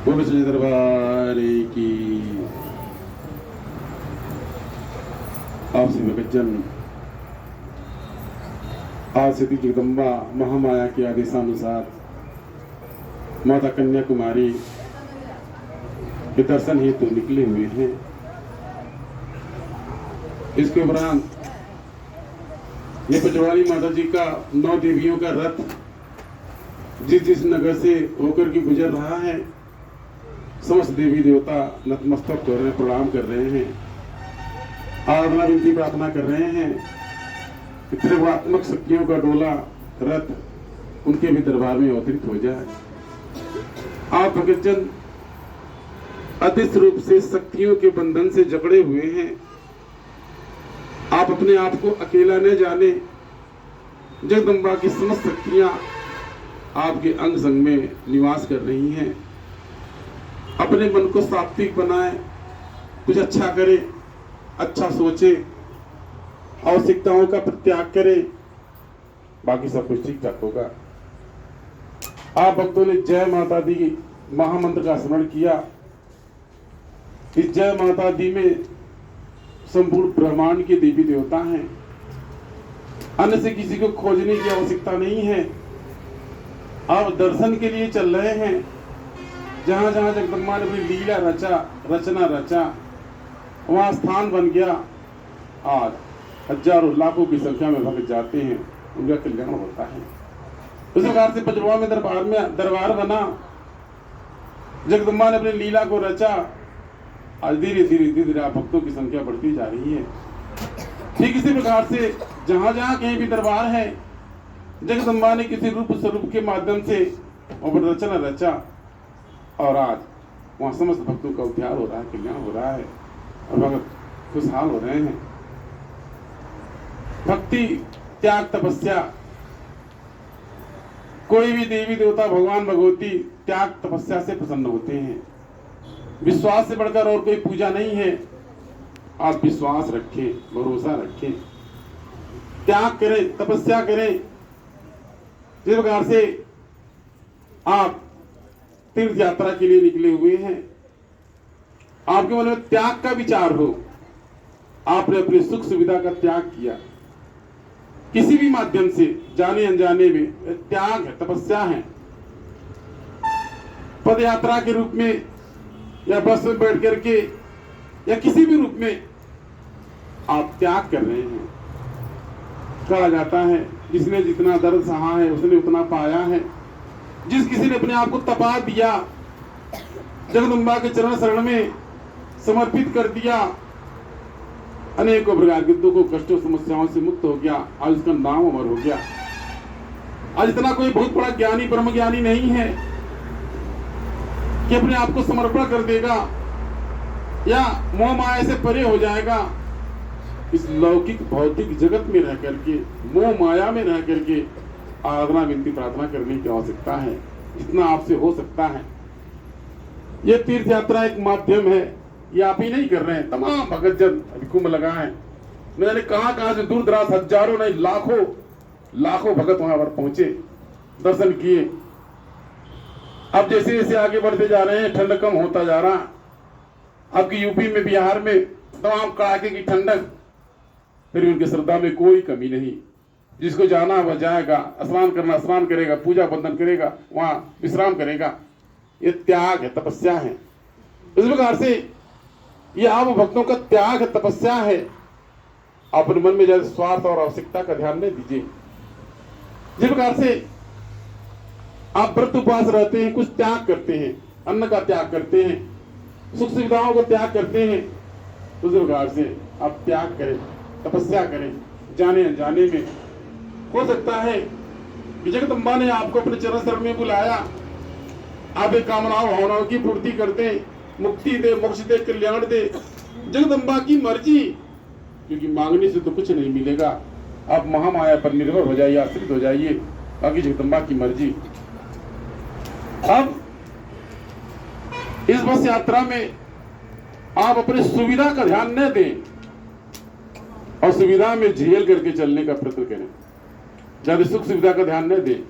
बोलो सच्चे दरबार की। आपसे भगतजन आज से जगदम्बा महामाया के आदेशानुसार माता कन्याकुमारी के दर्शन हेतु तो निकले हुए हैं। इसके उपरांत ये पचवाड़ी माता जी का 9 देवियों का रथ जिस जिस नगर से होकर के गुजर रहा है, समस्त देवी देवता नतमस्तक कर रहे हैं, प्रणाम कर रहे हैं, आराधना विनती प्रार्थना कर रहे हैं कि त्रिगुणात्मक शक्तियों का डोला रथ उनके भी दरबार में अवतरित हो जाए। आप भगतजन अदृश्य रूप से शक्तियों के बंधन से जकड़े हुए हैं। आप अपने आप को अकेला न जाने, जगदम्बा की समस्त शक्तियां आपके अंग संग में निवास कर रही हैं। अपने मन को सात्विक बनाए, कुछ अच्छा करे, अच्छा सोचे, आवश्यकताओं का परित्याग करे, बाकी सब कुछ ठीक ठाक होगा। आप भक्तों ने जय माता दी महामंत्र का स्मरण किया। इस जय माता दी में संपूर्ण ब्रह्मांड के देवी देवता हैं। अन्य से किसी को खोजने की आवश्यकता नहीं है। आप दर्शन के लिए चल रहे हैं। जहां जहां जगदम्बा ने अपनी लीला रचना रचा, वहां स्थान बन गया। आज हजारों लाखों की संख्या में भक्त जाते हैं, उनका कल्याण होता है। उस प्रकार से पचरुआ में दरबार बना। जगदम्बा ने अपनी लीला को रचा। आज धीरे धीरे भक्तों की संख्या बढ़ती जा रही है। ठीक इसी प्रकार से जहां जहां कहीं भी दरबार है, जगदम्बा ने किसी रूप स्वरूप के माध्यम से रचना रचा और आज वहां समस्त भक्तों का उद्धार हो रहा है, कल्याण हो रहा है और भक्त खुशहाल हो रहे हैं। भक्ति, त्याग, तपस्या, कोई भी देवी देवता, भगवान भगवती त्याग तपस्या से प्रसन्न होते हैं। विश्वास से बढ़कर और कोई पूजा नहीं है। आप विश्वास रखें, भरोसा रखें, त्याग करें, तपस्या करें। जिस प्रकार से आप तीर्थ यात्रा के लिए निकले हुए हैं, आपके मन में त्याग का विचार हो, आपने अपनी सुख सुविधा का त्याग किया किसी भी माध्यम से, जाने अनजाने में, त्याग है, तपस्या है। पद यात्रा के रूप में या बस में बैठ करके या किसी भी रूप में आप त्याग कर रहे हैं। कहा जाता है जिसने जितना दर्द सहा है उसने उतना पाया है। जिस किसी ने अपने आप को तपा दिया, जगदम्बा के चरण शरण में समर्पित कर दिया, अनेकों प्रकार के दुखों, कष्टों, समस्याओं से मुक्त हो गया। आज उसका नाम अमर हो गया। आज इतना कोई बहुत बड़ा ज्ञानी, ब्रह्म ज्ञानी नहीं है कि अपने आप को समर्पण कर देगा या मोह माया से परे हो जाएगा। इस लौकिक भौतिक जगत में रह करके, मोह माया में रह करके आराधना विनती प्रार्थना करने की आवश्यकता है। इतना आपसे हो सकता है। यह तीर्थ यात्रा एक माध्यम है। ये आप ही नहीं कर रहे हैं, तमाम भगतजन अभी कुंभ लगा है। न जाने कहां से दूर दराज हजारों नहीं लाखों भगत वहां पर पहुंचे, दर्शन किए। अब जैसे जैसे आगे बढ़ते जा रहे हैं, ठंड कम होता जा रहा। अब की यूपी में, बिहार में तमाम कड़ाके की ठंडक, फिर उनकी श्रद्धा में कोई कमी नहीं। जिसको जाना वह जाएगा, स्नान करना स्नान करेगा, पूजा बंधन करेगा, वहां विश्राम करेगा। ये त्याग है, तपस्या है। इस प्रकार से ये आप भक्तों का त्याग है, तपस्या है। अपने मन में ज्यादा स्वार्थ और आवश्यकता का ध्यान नहीं दीजिए। जिस प्रकार से आप व्रत उपवास रहते हैं, कुछ त्याग करते हैं, अन्न का त्याग करते हैं, सुख सुविधाओं को त्याग करते हैं, उस प्रकार से आप त्याग करें, तपस्या करें। जाने अनजाने में हो सकता है कि जगदम्बा ने आपको अपने चरण शरण में बुलाया। आप एक कामनाओं भावनाओं की पूर्ति करते, मुक्ति दे, मोक्ष दे, कल्याण दे, जगदम्बा की मर्जी। क्योंकि मांगने से तो कुछ नहीं मिलेगा। आप महामाया पर निर्भर हो जाइए, आश्रित हो जाइए, बाकी जगदम्बा की मर्जी। अब इस बस यात्रा में आप अपनी सुविधा का ध्यान न दें और सुविधा में झेल करके चलने का प्रयत्न करें। ज्यादा सुख सुविधा का ध्यान न दें।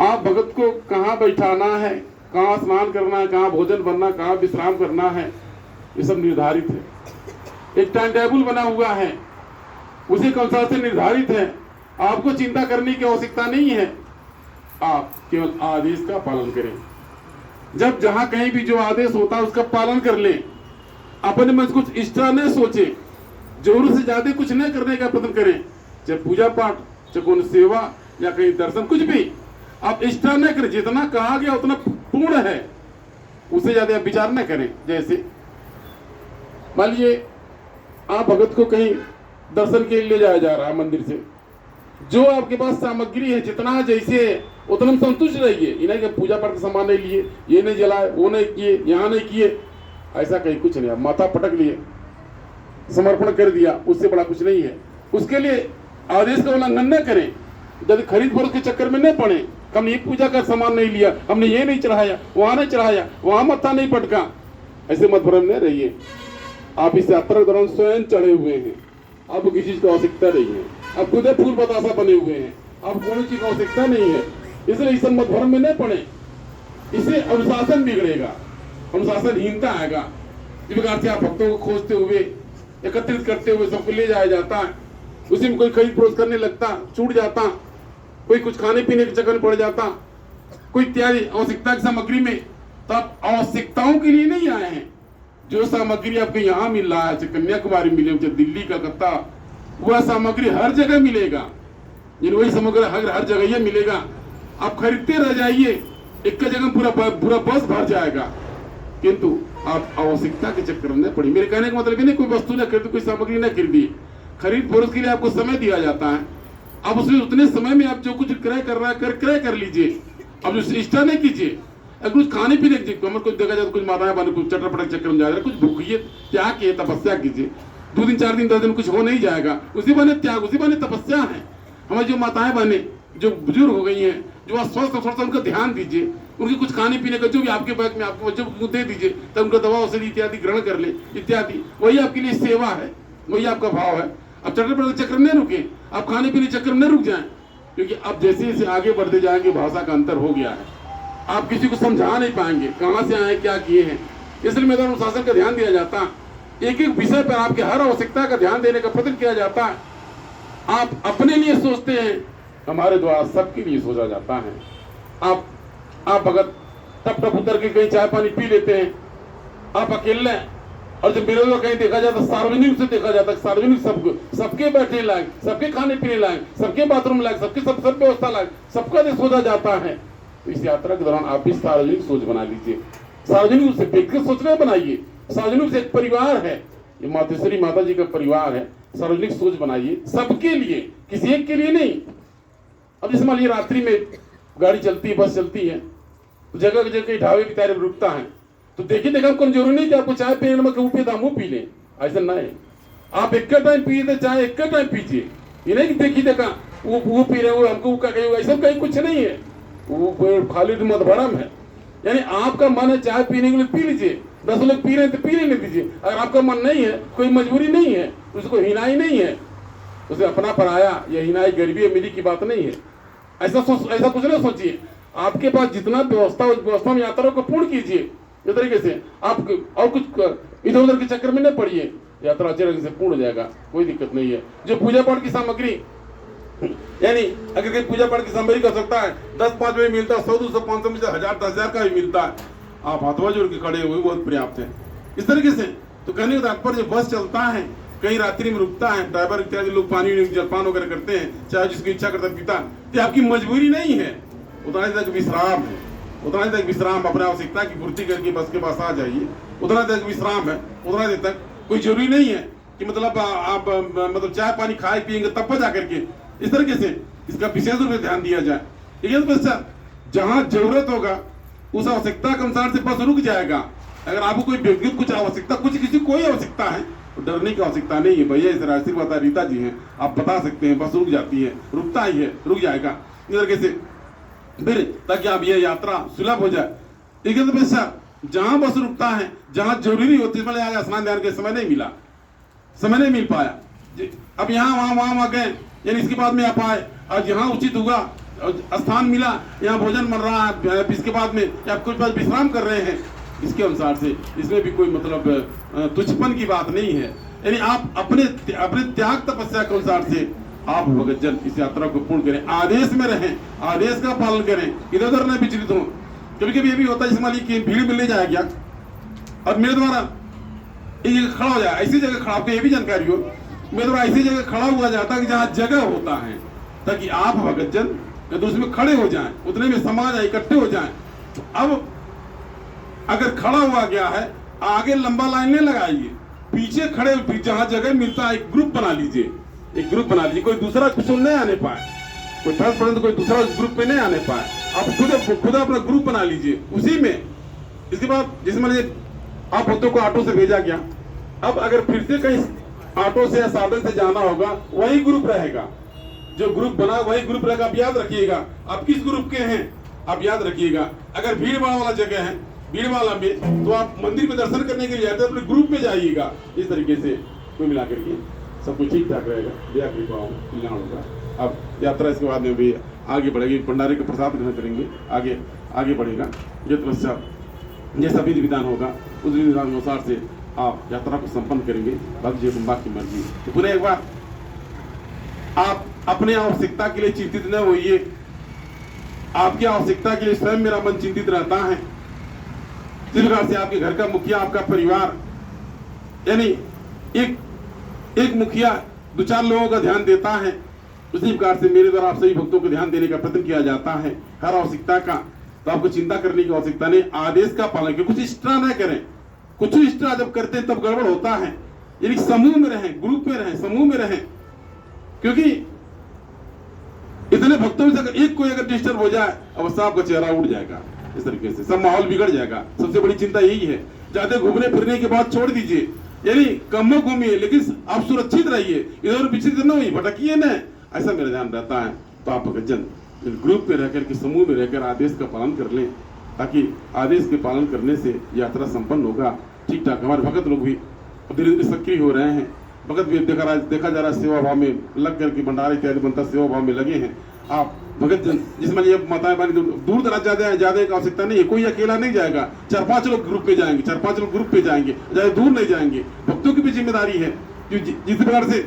आप भगत को कहां बैठाना है, कहाँ स्नान करना है, कहाँ भोजन बनना, कहाँ विश्राम करना है, ये सब निर्धारित है। एक टाइम टेबल बना हुआ है, उसी के अनुसार से निर्धारित है। आपको चिंता करने की आवश्यकता नहीं है, आप केवल आदेश का पालन करें। जब जहां कहीं भी जो आदेश होता है उसका पालन कर ले। अपने मन कुछ एक्स्ट्रा न सोचे, जरूरत से ज्यादा कुछ न करने का प्रयत्न करें। चाहे पूजा पाठ, चाहे कोई सेवा या कहीं दर्शन, कुछ भी आप एक्स्ट्रा न करें। जितना कहा गया उतना पूर्ण है, उससे ज्यादा आप विचार न करें। जैसे मान लीजिए आप भगत को कहीं दर्शन के लिए ले जाया जा रहा है मंदिर से, जो आपके पास सामग्री है जितना जैसे है उतना संतुष्ट रहिए। इन्हें कि पूजा पाठ के सामान नहीं लिए, ये नहीं जलाए, वो नहीं किए, यहाँ नहीं किए, ऐसा कहीं कुछ नहीं। आप माथा पटक लिए, समर्पण कर दिया, उससे बड़ा कुछ नहीं है। उसके लिए आदेश का उल्लंघन न करें। यदि खरीद फरोख्त के चक्कर में न पड़े, हमने एक पूजा का सामान नहीं लिया, हमने ये नहीं चढ़ाया, वहां नहीं चढ़ाया, वहां मत्था नहीं पटका, ऐसे मत भ्रम न रहिए। आप इस यात्रा के दौरान स्वयं चढ़े हुए हैं, आपको किसी चीज की आवश्यकता नहीं है। आप खुद फूल बतासा बने हुए हैं, आपको कोई चीज की आवश्यकता नहीं है। इसलिए इस मत भ्रम में न पड़े, इससे अनुशासन बिगड़ेगा, अनुशासनहीनता आएगा। इस प्रकार से आप भक्तों को खोजते हुए, एकत्रित करते हुए सबको ले जाया जाता है, उसी में कोई खरीद फरोख्त करने लगता, छूट जाता, कोई कुछ खाने पीने के चक्कर में पड़ जाता, कोई इत्यादि आवश्यकता की सामग्री में। तो आप आवश्यकताओं के लिए नहीं आए हैं। जो सामग्री आपको यहाँ मिल रहा है, चाहे कन्याकुमारी मिले, चाहे दिल्ली, कलकत्ता, वह सामग्री हर जगह मिलेगा। वही सामग्री हर जगह ये मिलेगा। आप खरीदते रह जाइए, एक जगह पूरा बस भर जाएगा, किंतु आप आवश्यकता के चक्कर में पड़ी। मेरे कहने का मतलब नहीं कोई वस्तु न खरीदी, कोई सामग्री न खरीदी। खरीद फरोख्त के लिए आपको समय दिया जाता है, अब उसमें उतने समय में आप जो कुछ क्रय कर रहा है क्रय कर लीजिए। अब जो इष्टा नहीं कीजिए। अगर कुछ खाने पीने की कुछ देखा जाए तो कुछ माताएं बने कुछ चटर पटक चक्कर में जा रहे हैं, कुछ भूखिए, त्याग किए, तपस्या कीजिए। 2 दिन 4 दिन 10 दिन कुछ हो नहीं जाएगा, उसी बने त्याग, उसी बने तपस्या है। हमारी जो माताएं बने, जो बुजुर्ग हो गई हैं, जो अस्वस्थ, उनका ध्यान दीजिए। उनके कुछ खाने पीने का जो भी आपके बैग में आपको जो दे दीजिए, तब उनका दवा औषधि इत्यादि ग्रहण कर ले इत्यादि। वही आपके लिए सेवा है, वही आपका भाव है। अब चटर पटक चक्कर में रुके, आप खाने पीने चक्कर में रुक जाएं, क्योंकि अब जैसे जैसे आगे बढ़ते जाएंगे भाषा का अंतर हो गया है। आप किसी को समझा नहीं पाएंगे कहाँ से आए, क्या किए हैं। इसलिए मेरा अनुशासन का ध्यान दिया जाता है। एक एक विषय पर आपके हर आवश्यकता का ध्यान देने का प्रयत्न किया जाता है। आप अपने लिए सोचते हैं, हमारे द्वारा सबके लिए सोचा जाता है। आप भगत टप टप उतर के कहीं चाय पानी पी लेते हैं, आप अकेले। और जब मेरे कहीं देखा जाता, सार्वजनिक से देखा जाता, सार्वजनिक सबके बैठने लायक, सबके खाने पीने लायक, सबके बाथरूम लायक, सबके सब व्यवस्था लायक, सबका देश सोचा जाता है। तो इस यात्रा के दौरान आप भी सार्वजनिक सोच बना लीजिए। सार्वजनिक से व्यक्तिगत सोचना बनाइए। सार्वजनिक से एक परिवार है, ये मातेश्वरी माता जी का परिवार है। सार्वजनिक सोच बनाइए सबके लिए, किसी एक के लिए नहीं। अब जैसे मान लीजिए रात्रि में गाड़ी चलती है, बस चलती है, तो जगह जगह ढाबे की तरफ रुकता है, तो देखिए देखा आपको जरूरी नहीं कि आपको चाय पीने नमक ऊपर दामू पी ले, ऐसा ना है। आप एक टाइम पिए तो चाय एक टाइम पीजिए। ये नहीं कि देखिए देखा वो पी रहे हो हमको कहीं, ऐसा कहीं कुछ नहीं है। वो खाली मत भरम है। यानी आपका मन है चाय पीने के लिए पी लीजिए, 10 लोग पी रहे हैं तो पी लेने दीजिए। अगर आपका मन नहीं है, कोई मजबूरी नहीं है, उसको हिनाई नहीं है, उसे अपना पराया या हिनाई गरीबी अमीरी की बात नहीं है। ऐसा कुछ नहीं सोचिए। आपके पास जितना व्यवस्था, उस व्यवस्था में यात्रा को पूर्ण कीजिए इस तरीके से। आप और कुछ इधर उधर के चक्कर में न पड़िए, यात्रा अच्छे तरीके से पूर्ण हो जाएगा, कोई दिक्कत नहीं है। जो पूजा पाठ की सामग्री, यानी अगर कहीं पूजा पाठ की सामग्री कर सकता है, 10-5 में मिलता है, 100, 200, 500 में 1000, 10,000 का भी मिलता है, आप हाथवा जोड़ के खड़े हुए बहुत पर्याप्त है। इस तरीके से तो कहने का तात्पर्य, बस चलता है, कहीं रात्रि में रुकता है, ड्राइवर इत्यादि लोग पानी जलपान वगैरह करते हैं, चाहे जिसकी इच्छा करता पीता, तो आपकी मजबूरी नहीं है। उतना तक विश्राम है, उतना तक विश्राम, अपने आवश्यकता की पूर्ति करके बस के पास आ जाइए, उतना तक विश्राम है। उतना देर तक कोई जरूरी नहीं है कि मतलब आप मतलब चाय पानी खाए पिएंगे तब जा करके। इस तरीके से इसका विशेष रूप से ध्यान दिया जाए। ठीक है, तो जहाँ जरूरत होगा उस आवश्यकता के अनुसार से बस रुक जाएगा। अगर आपको कोई व्यक्तिगत कुछ आवश्यकता, किसी कोई आवश्यकता है, तो डरने की आवश्यकता नहीं है। भैया इस रास्ते बता रीता जी हैं, आप बता सकते हैं, बस रुक जाती है, रुकता ही है, रुक जाएगा। इस तरीके से फिर ताकि आप ये यात्रा सुलभ हो जाए। ठीक है, तो जहाँ बस रुकता है, जहाँ जरूरी होती है, मैंने आज स्नान ध्यान के समय नहीं मिला, समय नहीं मिल पाया, अब यहाँ वहाँ गए, यानी इसके बाद में आप आए, आज यहाँ उचित होगा स्थान मिला, यहाँ भोजन बन रहा है, इसके बाद में या कुछ बात विश्राम कर रहे हैं, इसके अनुसार से इसमें भी कोई मतलब तुच्छपन की बात नहीं है। यानी आप अपने त्याग तपस्या के अनुसार से आप भगतजन इस यात्रा को पूर्ण करें, आदेश में रहें, आदेश का पालन करें, इधर उधर न विचलित हो। कभी कभी ये भी होता है जैसे मान लीजिए भीड़ मिलने जाए गया और मेरे द्वारा एक जगह खड़ा हो जाए, ऐसी जगह खड़ा, आपको ये भी जानकारी हो, मेरे द्वारा ऐसी जगह खड़ा हुआ जाता है कि जहाँ जगह होता है, ताकि आप भगतजन तो उसमें खड़े हो जाएं, उतने में समाज इकट्ठे हो जाएं। अब अगर खड़ा हुआ गया है, आगे लंबा लाइन नहीं लगाइए, पीछे खड़े जहां जगह मिलता है एक ग्रुप बना लीजिए, एक ग्रुप बना लीजिए, कोई दूसरा कुछ नहीं आने पाए, कोई 10% कोई दूसरा ग्रुप पे नहीं आने पाए, आप खुद अपना ग्रुप बना लीजिए उसी में। इसके बाद जैसे मान लीजिए आप बच्चों को ऑटो से भेजा गया, अब अगर फिर से कहीं ऑटो से या साधन से जाना होगा, वही ग्रुप रहेगा, जो ग्रुप बना वही ग्रुप रहेगा। आप याद रखिएगा आप किस ग्रुप के हैं, आप याद रखिएगा। अगर भीड़ भाड़ वाला जगह है, भीड़ वाला में, तो आप मंदिर में दर्शन करने के लिए जाते हैं, अपने ग्रुप में जाइएगा। इस तरीके से कोई मिला करके सब कुछ ठीक ठाक रहेगा, दया कृपा कल्याण होगा। अब यात्रा इसके बाद में भी आगे बढ़ेगी, भंडारे का प्रसाद ग्रहण करेंगे, आगे बढ़ेगा। ये तपस्या ये सभी विधान होगा, उस विधान के अनुसार से आप यात्रा को संपन्न करेंगे। बाकी की मर्जी। तो पुनः एक बार आप अपने आवश्यकता के लिए चिंतित न होइए, आपकी आवश्यकता के लिए स्वयं मेरा मन चिंतित रहता है। इस प्रकार से आपके घर का मुखिया, आपका परिवार, यानी एक मुखिया 2-4 लोगों का ध्यान देता है, उसी प्रकार से मेरे द्वारा आप सभी भक्तों को ध्यान देने का प्रयत्न किया जाता है हर आवश्यकता का। तो आपको चिंता करने की आवश्यकता नहीं, आदेश का पालन करें, कुछ एक्स्ट्रा न करें। कुछ एक्स्ट्रा जब करते हैं तब गड़बड़ होता है। यानी समूह में रहें, ग्रुप में रहें, समूह में रहें, क्योंकि इतने भक्तों में से एक कोई अगर डिस्टर्ब हो जाए, अवस्था आपका चेहरा उड़ जाएगा, इस तरीके से सब माहौल बिगड़ जाएगा। सबसे बड़ी चिंता यही है। ज्यादा घूमने फिरने के बाद छोड़ दीजिए, यानी कम घूमिए, लेकिन आप सुरक्षित रहिए, इधर विचलित न होइए, भटकिए न, ऐसा मेरा ध्यान रहता है। तो आप भक्तजन ग्रुप में रहकर के, समूह में रहकर आदेश का पालन कर लें, ताकि आदेश के पालन करने से यात्रा संपन्न होगा ठीक ठाक। हमारे भगत लोग भी धीरे धीरे सक्रिय हो रहे हैं, भगत भी देखा जा रहा है, सेवा भाव में लग करके भंडारा इत्यादि बनता सेवा भाव में लगे हैं। आप भगत जन जिसमें ये माताएं बहनें दूर दराज जाने की आवश्यकता नहीं है, कोई अकेला नहीं जाएगा, 4-5 लोग ग्रुप पे जाएंगे, 4-5 लोग ग्रुप पे जाएंगे, ज्यादा दूर नहीं जाएंगे। भक्तों की भी जिम्मेदारी है, जिस प्रकार से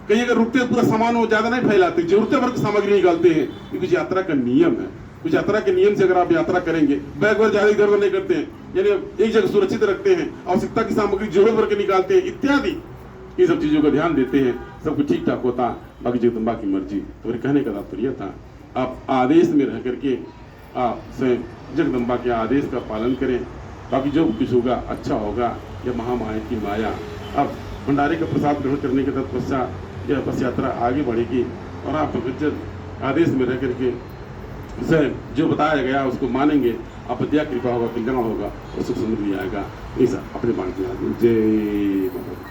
कहीं अगर रुकते पूरा सामान हो ज्यादा नहीं फैलाते, जरूरत भर की सामग्री निकालते हैं, ये कुछ यात्रा का नियम है। कुछ यात्रा के नियम से अगर आप यात्रा करेंगे, बैग वैग ज्यादा इधर नहीं करते हैं, यानी एक जगह सुरक्षित रखते हैं, आवश्यकता की सामग्री जरूरत भर के निकालते हैं इत्यादि, ये सब चीजों का ध्यान देते हैं, सब कुछ ठीक ठाक होता। बाकी जगदम्बा की मर्जी। तो मेरे कहने का तात्पर्य था, आप आदेश में रह करके आप स्वयं जगदम्बा के आदेश का पालन करें, बाकी जो कुछ होगा अच्छा होगा। यह महामाया की माया। अब भंडारे का प्रसाद ग्रहण करने के तत्पश्चात यह बस यात्रा आगे बढ़ेगी और आप आदेश में रह करके स्वयं जो बताया गया उसको मानेंगे, आप दया कृपा होगा, कल्याण होगा और सुख समृद्धि आएगा। ऐसा अपने बाण की जय माता।